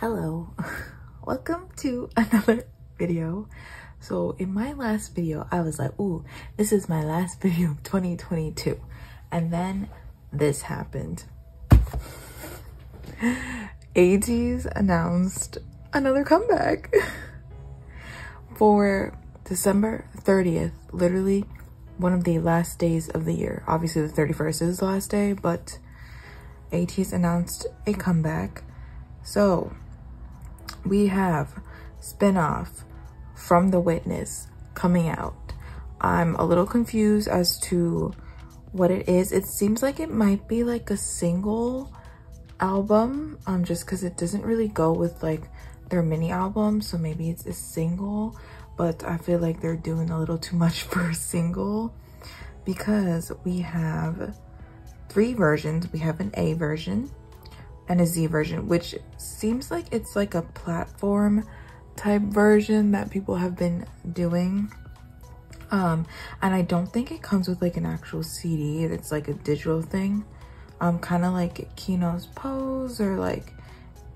Hello, welcome to another video. So in my last video I was like, ooh, this is my last video of 2022, and then this happened. ATEEZ announced another comeback for December 30th, literally one of the last days of the year. Obviously the 31st is the last day, but ATEEZ announced a comeback. So we have spin-off From the Witness coming out. I'm a little confused as to what it is. It seems like it might be like a single album, just because it doesn't really go with like their mini album, so maybe it's a single, but I feel like they're doing a little too much for a single, because we have 3 versions. We have an A version and a Z version, which seems like it's like a platform type version that people have been doing. And I don't think it comes with like an actual CD. It's like a digital thing, kind of like Kino's Pose, or like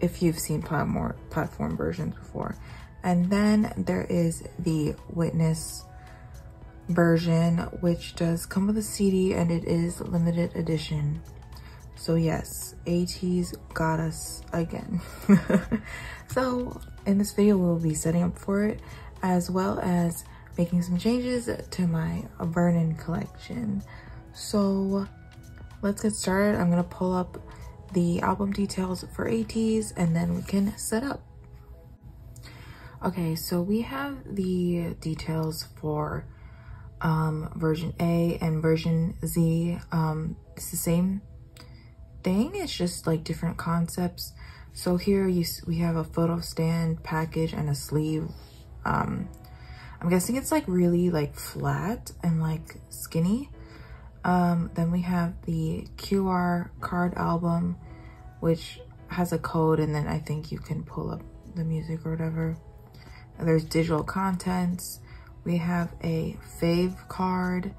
if you've seen platform versions before. And then there is the Witness version, which does come with a CD and it is limited edition. So yes, ATEEZ got us again. So in this video we'll be setting up for it, as well as making some changes to my Vernon collection. So let's get started. I'm gonna pull up the album details for ATEEZ and then we can set up. Okay, so we have the details for version A and version Z. It's the same thing, it's just like different concepts. So here we have a photo stand, package, and a sleeve. I'm guessing it's like really like flat and like skinny. Then we have the QR card album, which has a code, and then I think you can pull up the music or whatever. And there's digital contents. We have a fave card,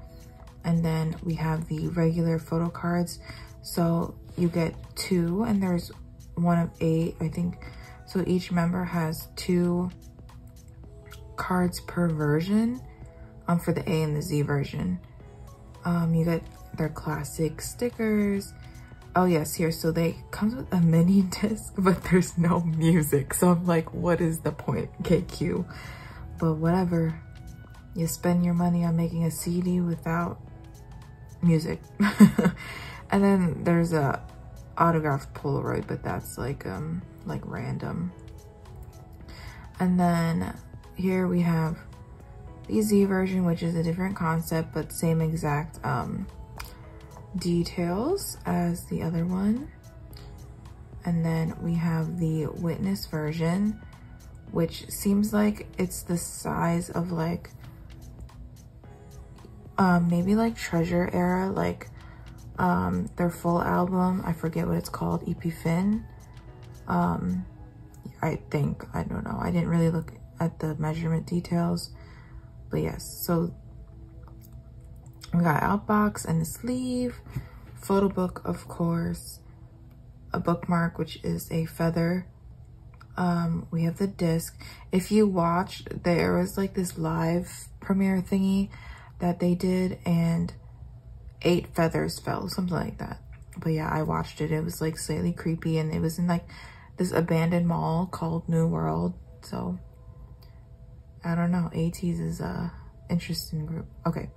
and then we have the regular photo cards. So you get 2, and there's one of 8, I think. So each member has 2 cards per version, for the A and the Z version. You get their classic stickers. Oh yes, here, so they comes with a mini disc, but there's no music. So I'm like, what is the point, KQ? But whatever. You spend your money on making a CD without music. And then there's a autographed Polaroid, but that's like random. And then here we have the Z version, which is a different concept, but same exact details as the other one. And then we have the Witness version, which seems like it's the size of like maybe like Treasure era, like their full album. I forget what it's called, EP Fin. I think, I don't know, I didn't really look at the measurement details, but yes. So we got outbox and a sleeve, photo book, of course, a bookmark, which is a feather. We have the disc. If you watched, there was like this live premiere thingy that they did, and 8 feathers fell, something like that. But yeah, I watched it. It was like slightly creepy, and it was in like this abandoned mall called New World. So I don't know, ATEEZ is a interesting group. Okay,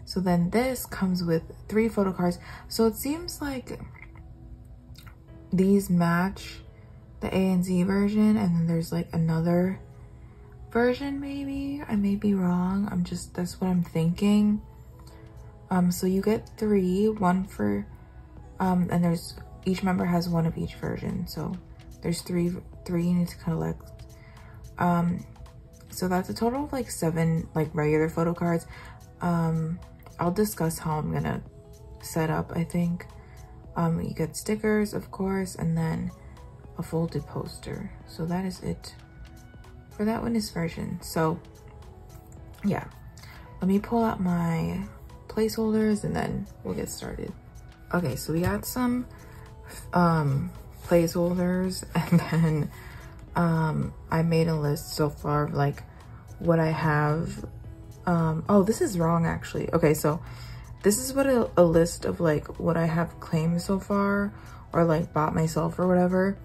so then this comes with 3 photo cards. So it seems like these match the A and Z version, and then there's like another version, maybe. I may be wrong. That's what I'm thinking. So you get 3, 1 for and there's each member has 1 of each version, so there's 3 you need to collect. So that's a total of like 7 like regular photo cards. I'll discuss how I'm gonna set up, I think. You get stickers, of course, and then a folded poster. So that is it for that Witness version. So yeah, let me pull out my placeholders and then we'll get started. Okay, so we got some placeholders, and then I made a list so far of like what I have. Oh, this is wrong actually. Okay, so this is what a list of like what I have claimed so far, or like bought myself or whatever.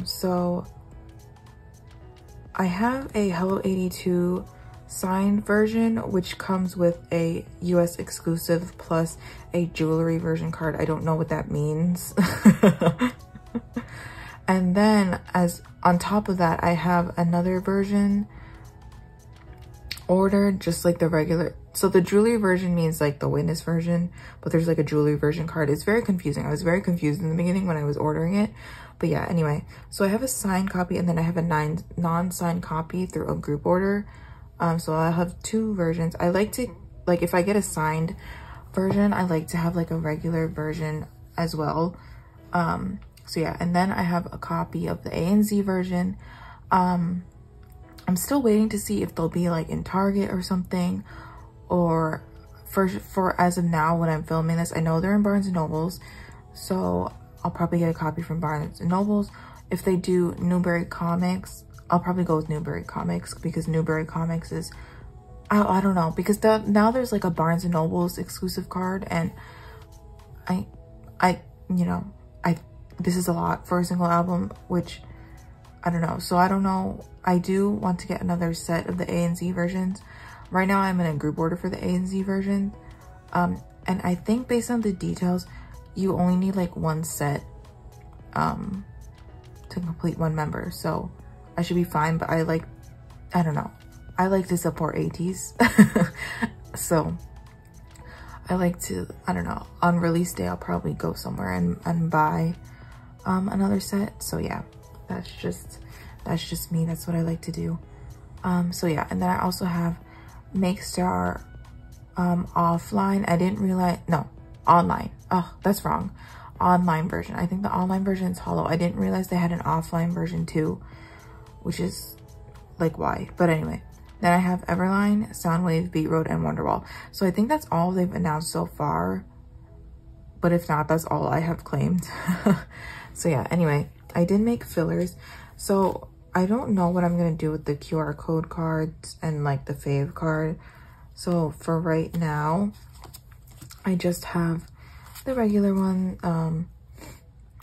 So I have a Hello 82 signed version, which comes with a US exclusive plus a jewelry version card. I don't know what that means. And then as on top of that, I have another version ordered, just like the regular. So the jewelry version means like the witness version, but there's like a jewelry version card. It's very confusing. I was very confused in the beginning when I was ordering it. But yeah, anyway, so I have a signed copy and then I have a non-signed copy through a group order. So I'll have two versions. I like to, like, if I get a signed version, I like to have like a regular version as well. So yeah, and then I have a copy of the ANZ version. I'm still waiting to see if they'll be like in Target or something, or for as of now when I'm filming this, I know they're in Barnes and Nobles, so I'll probably get a copy from Barnes and Nobles. If they do Newbury Comics, I'll probably go with Newbury Comics, because Newbury Comics is, I don't know, because now there's like a Barnes and Nobles exclusive card, and you know, this is a lot for a single album, which I don't know. So I don't know. I do want to get another set of the A and Z versions. Right now I'm in a group order for the A and Z version. And I think based on the details, you only need like one set to complete one member. So I should be fine, but I don't know. I like to support ATEEZ. So I like to, I don't know, on release day, I'll probably go somewhere and buy another set. So yeah, that's just me. That's what I like to do. So yeah, and then I also have Make Star offline. I didn't realize, no, online. Oh, that's wrong. Online version. I think the online version is hollow. I didn't realize they had an offline version too, which is like why. But anyway, then I have Everline, Soundwave, Beat Road, and Wonderwall. So I think that's all they've announced so far. But if not, that's all I have claimed. So yeah, anyway, I did make fillers. So I don't know what I'm gonna do with the QR code cards and like the fave card. So for right now, I just have the regular one,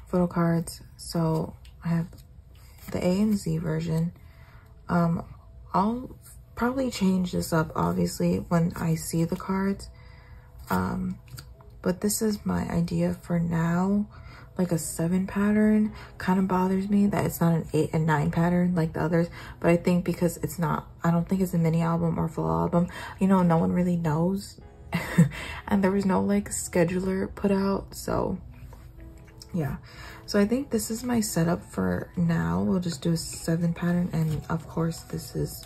photo cards. So I have the A and Z version. I'll probably change this up obviously when I see the cards. But this is my idea for now. Like a 7 pattern kind of bothers me that it's not an 8 and 9 pattern like the others. But I think because it's not, I don't think it's a mini album or full album, you know, no one really knows. And there was no like scheduler put out, so yeah. So I think this is my setup for now. We'll just do a 7 pattern, and of course this is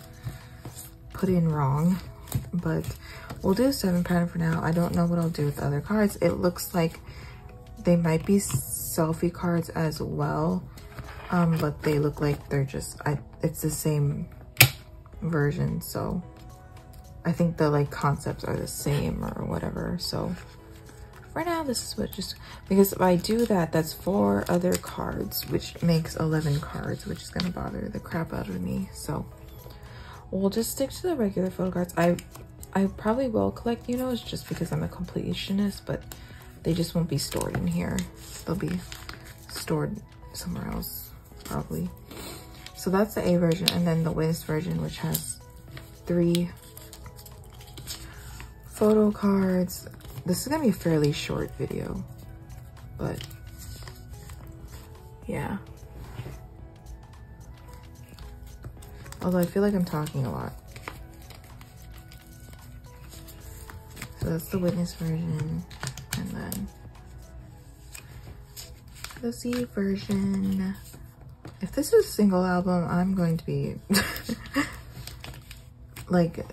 put in wrong, but we'll do a 7 pattern for now. I don't know what I'll do with the other cards. It looks like they might be selfie cards as well, but they look like they're just, it's the same version, so I think the like concepts are the same or whatever. So for now, this is what, just because if I do that, that's 4 other cards, which makes 11 cards, which is gonna bother the crap out of me. So we'll just stick to the regular photo cards. I probably will collect Unos just because I'm a completionist, but they just won't be stored in here. They'll be stored somewhere else, probably. So that's the A version, and then the witness version, which has 3 photo cards. This is gonna be a fairly short video, but yeah. Although I feel like I'm talking a lot. So that's the witness version, and then the Z version. If this is a single album, I'm going to be like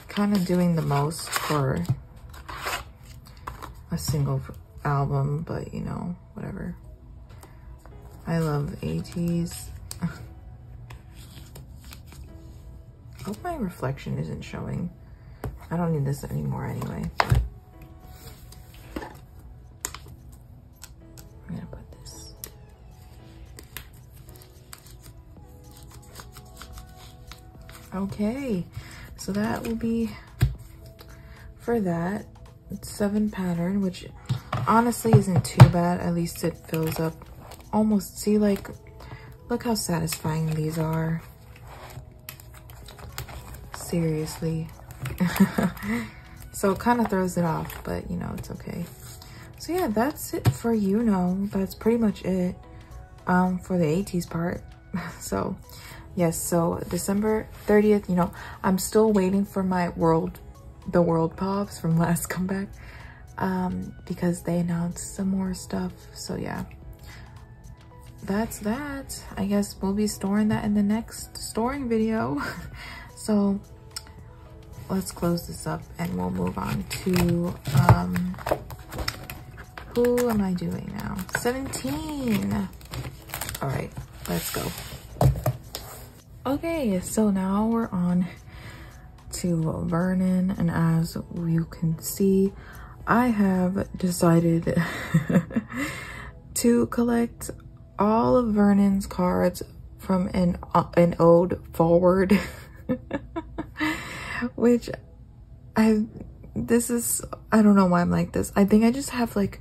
kind of doing the most for a single album, but you know, whatever. I love ATEEZ. I hope my reflection isn't showing. I don't need this anymore anyway, but I'm gonna put this. Okay, so that will be for that. It's 7 pattern, which honestly isn't too bad. At least it fills up almost. See, like, look how satisfying these are. Seriously. So it kind of throws it off, but you know, it's okay. So yeah, that's it for that's pretty much it for the ATEEZ part. So yes, so December 30th, I'm still waiting for my the world pops from last comeback because they announced some more stuff. So yeah, that's that. I guess we'll be storing that in the next storing video. So let's close this up and we'll move on to who am I doing now? 17. All right, let's go. Okay, so now we're on to Vernon, and as you can see, I have decided to collect all of Vernon's cards from an ode forward. Which I don't know why I'm like this. I think I just have like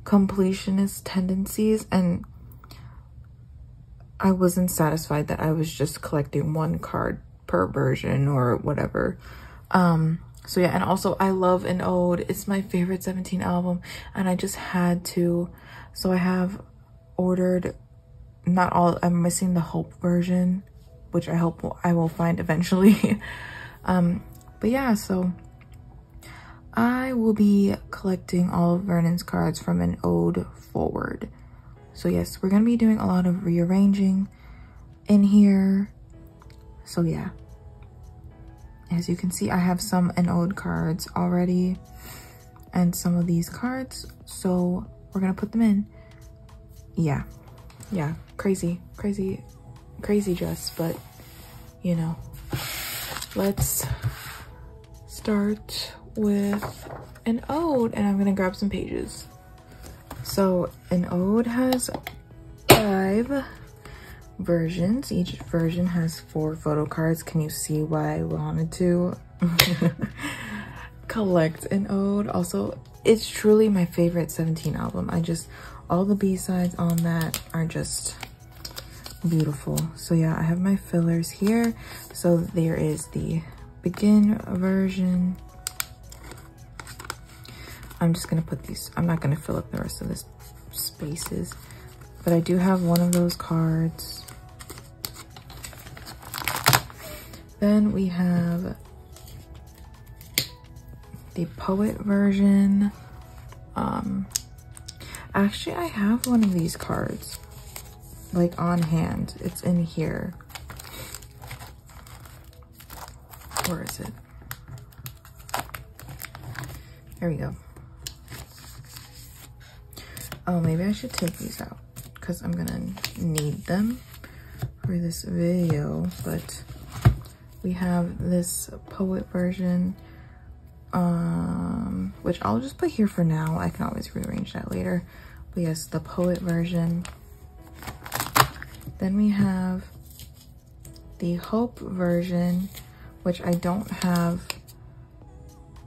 completionist tendencies, and I wasn't satisfied that I was just collecting 1 card per version or whatever. So yeah, and also I love an ode. It's my favorite 17 album, and I just had to. So I have ordered, not all, I'm missing the Hope version, which I hope I will find eventually. But yeah, so I will be collecting all of Vernon's cards from an ode forward. So yes, we're gonna be doing a lot of rearranging in here. So yeah, as you can see, I have some an ode cards already and some of these cards, so we're gonna put them in. Yeah, crazy Jess, but let's start with an ode, and I'm gonna grab some pages. So an ode has 5 versions. Each version has 4 photo cards. Can you see why I wanted to collect an ode? Also, it's truly my favorite 17 album. All the B-sides on that are just beautiful. So yeah, I have my fillers here. So there is the begin version. I'm just gonna put these, I'm not gonna fill up the rest of this spaces, but I do have one of those cards. Then we have the poet version. Actually, I have one of these cards like on hand. It's in here. Where is it? There we go. Oh, maybe I should take these out because I'm gonna need them for this video. But we have this poet version, which I'll just put here for now. I can always rearrange that later. But yes, the poet version. Then we have the Hope version, which I don't have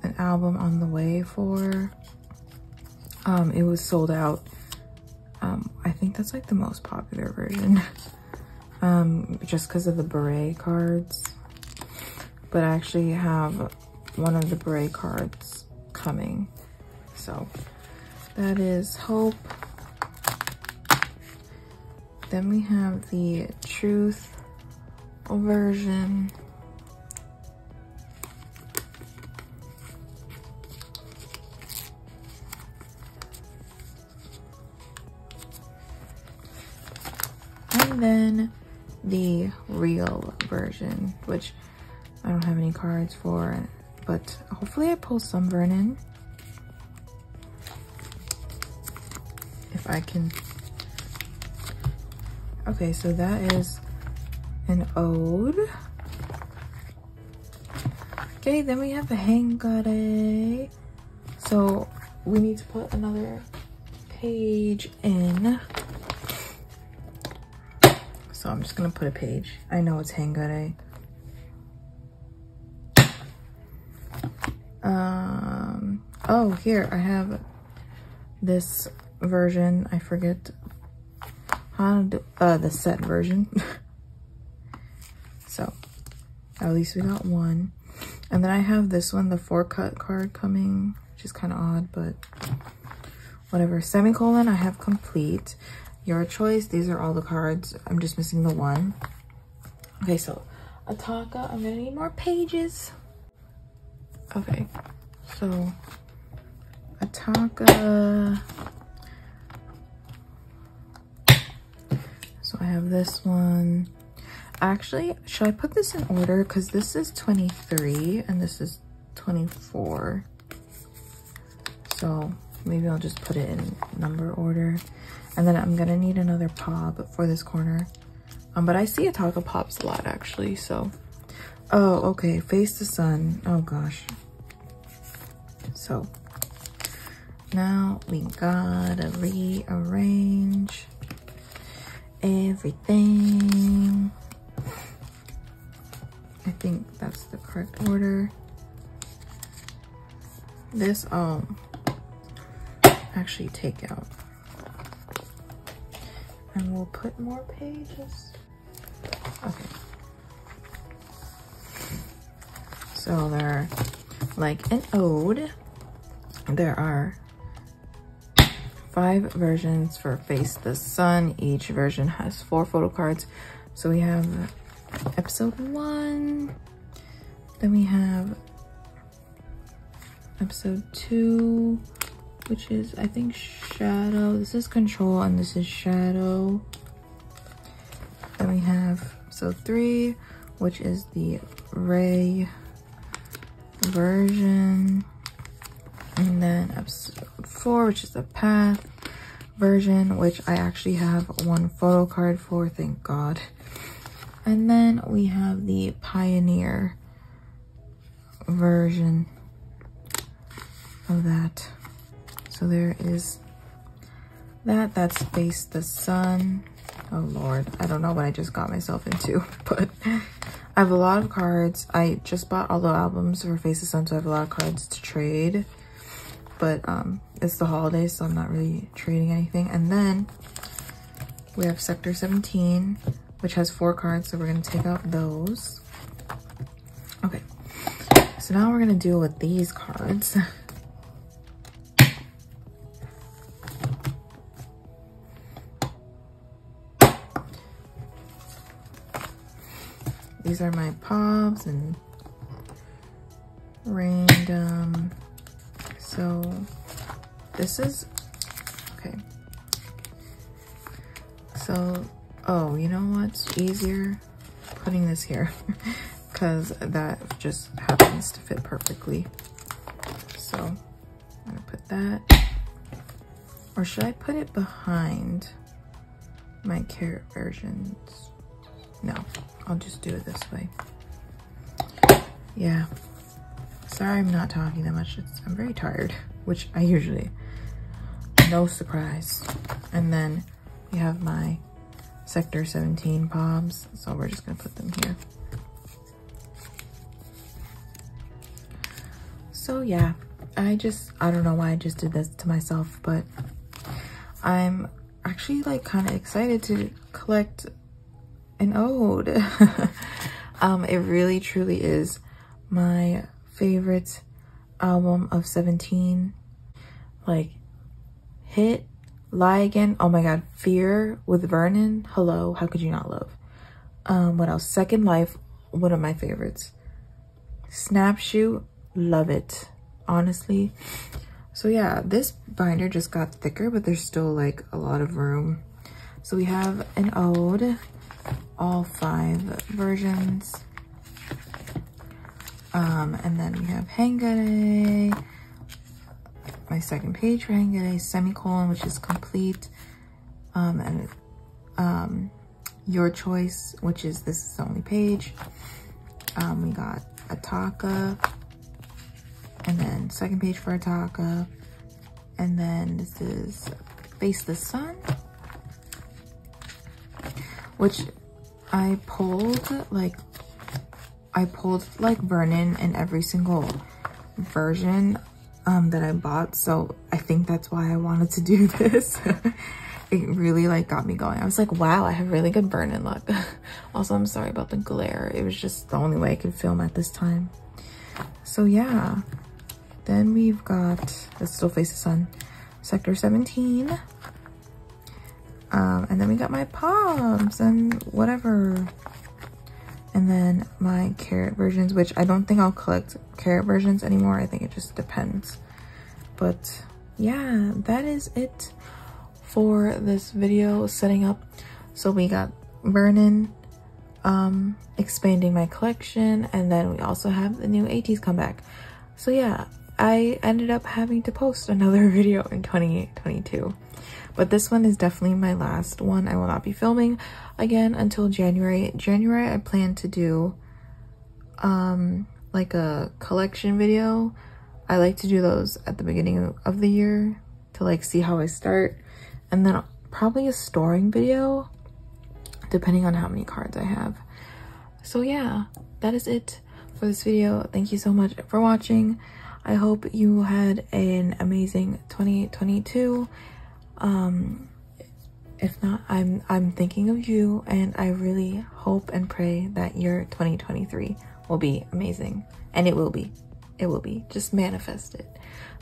an album on the way for. It was sold out. I think that's like the most popular version, just because of the beret cards. But I actually have one of the beret cards coming. So that is Hope. Then we have the Truth version. And then the Real version, which I don't have any cards for, but hopefully I pull some Vernon. If I can. Okay, so that is an ode. Okay, then we have a hangare. So we need to put another page in. So I'm just gonna put a page. I know it's hangare. Oh, here I have this version. I forget how to do the set version. So at least we got one. And then I have this one, the 4-cut card coming, which is kind of odd, but whatever. Semicolon, I have complete. Your choice, these are all the cards. I'm just missing the one. Okay, so Ataka, I'm gonna need more pages. Okay, so Ataka. So I have this one. Actually, should I put this in order? Because this is 23 and this is 24. So maybe I'll just put it in number order. And then I'm gonna need another pop for this corner. But I see Ataka pops a lot actually, so. Oh, okay, Face the Sun. Oh gosh. So now we gotta rearrange everything. I think that's the correct order. This, actually take out. And we'll put more pages. Okay. So there, like an ode, there are 5 versions for Face the Sun. Each version has 4 photo cards. So we have episode 1, then we have episode 2, which is, I think, Shadow. This is Control and this is Shadow. Then we have episode 3, which is the Ray version. And then episode 4, which is the Path version, which I actually have 1 photo card for, thank God. And then we have the Pioneer version of that. So there is that. That's Face the Sun. Oh Lord, I don't know what I just got myself into, but I have a lot of cards. I just bought all the albums for Face the Sun, so I have a lot of cards to trade. But it's the holidays, so I'm not really trading anything. And then we have Sector 17, which has 4 cards, so we're gonna take out those. Okay, so now we're gonna deal with these cards. These are my pops and random. So this is, okay. So, oh, you know what's easier? Putting this here, because that just happens to fit perfectly. So I'm gonna put that, or should I put it behind my carrot versions? No, I'll just do it this way. Yeah, sorry I'm not talking that much. I'm very tired, which I usually, no surprise. And then we have my Sector 17 pops, so we're just gonna put them here. So yeah, I don't know why I just did this to myself, but I'm actually like kind of excited to collect an ode. It really truly is my favorite album of 17. Like, Hit, Lie Again, oh my god, Fear with Vernon, hello, how could you not love? What else? Second Life, one of my favorites. Snapshoot, love it, honestly. So yeah, this binder just got thicker, but there's still like a lot of room. So we have an ode, all 5 versions. And then we have Hangare, my second page for Hangare, semicolon, which is complete, and Your Choice, which is, this is the only page. We got Ataka, and then second page for Ataka, and then this is Face the Sun, which I pulled like Vernon in every single version that I bought, so I think that's why I wanted to do this. It really like got me going. I was like, wow, I have really good burn-in luck. Also, I'm sorry about the glare. It was just the only way I could film at this time. So yeah, then we've got the Still Face the Sun, Sector 17. And then we got my pops and whatever. And then my carrot versions, which I don't think I'll collect carrot versions anymore. I think it just depends. But yeah, that is it for this video setting up. So we got burn-in, expanding my collection, and then we also have the new ATEEZ comeback. So yeah, I ended up having to post another video in 2022. But this one is definitely my last one. I will not be filming again until January. January, I plan to do like a collection video. I like to do those at the beginning of the year to like see how I start. And then probably a storing video, depending on how many cards I have. So yeah, that is it for this video. Thank you so much for watching. I hope you had an amazing 2022. If not, I'm thinking of you, and I really hope and pray that your 2023 will be amazing. And it will be. It will be. Just manifest it.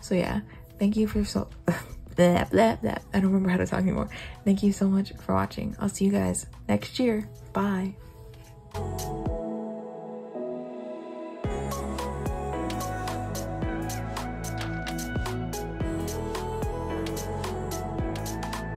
So yeah, thank you for blah, blah, blah. I don't remember how to talk anymore. Thank you so much for watching. I'll see you guys next year. Bye.